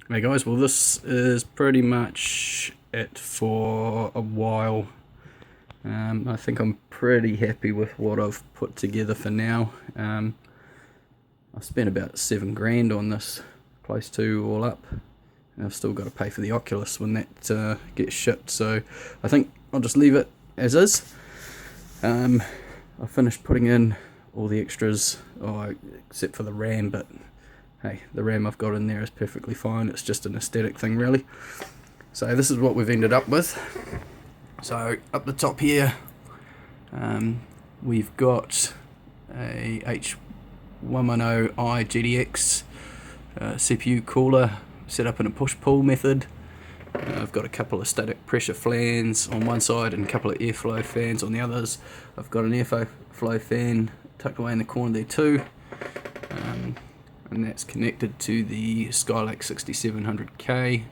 Hey guys, well this is pretty much it for a while. I think I'm pretty happy with what I've put together for now. I spent about 7 grand on this, close to all up. And I've still got to pay for the Oculus when that gets shipped, so I think I'll just leave it as is. I finished putting in all the extras, except for the RAM, but hey, the RAM I've got in there is perfectly fine. It's just an aesthetic thing really. So this is what we've ended up with. So up the top here, we've got a H110i GTX CPU cooler set up in a push-pull method. I've got a couple of static pressure fans on one side and a couple of airflow fans on the others. I've got an airflow fan tucked away in the corner there too. And that's connected to the Skylake 6700K.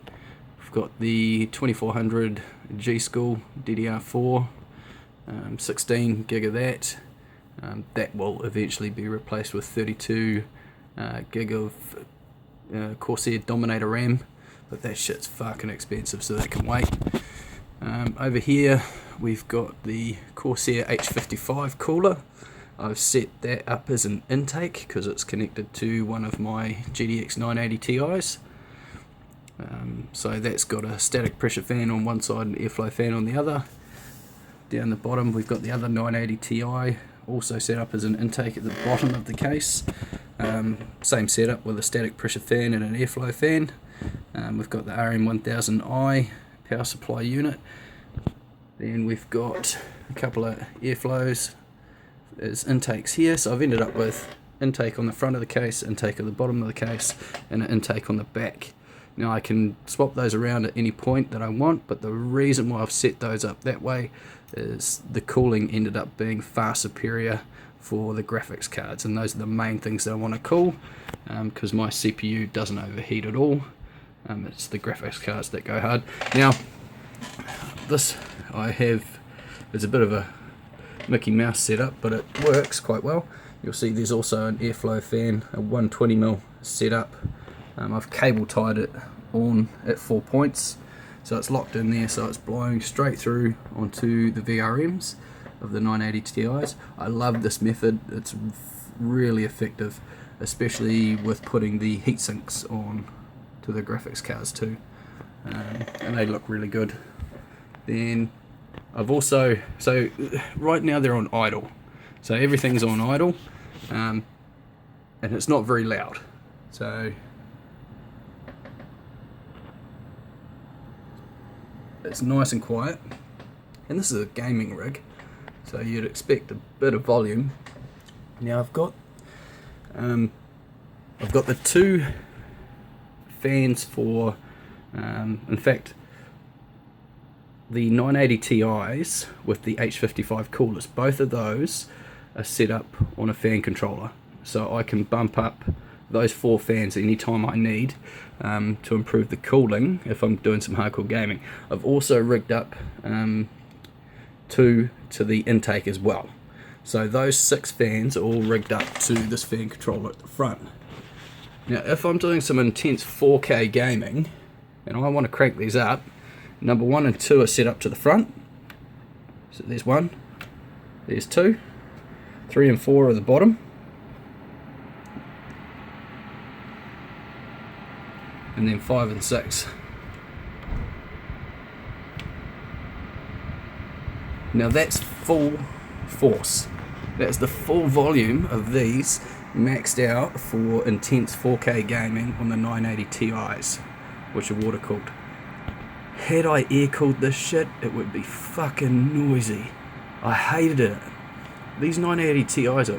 We've got the 2400 G School DDR4, 16 gig of that. That will eventually be replaced with 32 gig of Corsair Dominator RAM, but that shit's fucking expensive, so that can wait. Over here we've got the Corsair H55 cooler. I've set that up as an intake because it's connected to one of my GTX 980 Ti's. So that's got a static pressure fan on one side and airflow fan on the other. Down the bottom we've got the other 980 Ti also set up as an intake at the bottom of the case. Same setup with a static pressure fan and an airflow fan. We've got the RM1000i power supply unit. Then we've got a couple of airflows as intakes here, so I've ended up with intake on the front of the case, intake at the bottom of the case, and an intake on the back. Now I can swap those around at any point that I want, but the reason why I've set those up that way is the cooling ended up being far superior for the graphics cards, and those are the main things that I want to cool, because my CPU doesn't overheat at all. It's the graphics cards that go hard. Now this I have is a bit of a Mickey Mouse setup, but it works quite well. You'll see there's also an airflow fan, a 120mm setup. I've cable tied it on at 4 points, so it's locked in there, so it's blowing straight through onto the VRMs of the 980 Ti's. I love this method, it's really effective, especially with putting the heat sinks on to the graphics cards too, and they look really good. Then I've also, so right now they're on idle, so everything's on idle, and it's not very loud, so it's nice and quiet. And this is a gaming rig, so you'd expect a bit of volume. Now I've got the 2 fans for, in fact, the 980 Ti's with the H55 coolers. Both of those are set up on a fan controller, so I can bump up those 4 fans anytime I need to improve the cooling if I'm doing some hardcore gaming. I've also rigged up 2 to the intake as well, so those 6 fans are all rigged up to this fan controller at the front. Now if I'm doing some intense 4K gaming and I want to crank these up, number 1 and 2 are set up to the front, so there's 1, there's 2, 3 and 4 are the bottom, and then 5 and 6. Now that's full force, that's the full volume of these maxed out for intense 4K gaming on the 980 Ti's, which are water cooled. Had I air cooled this shit, it would be fucking noisy. I hated it. These 980 Ti's are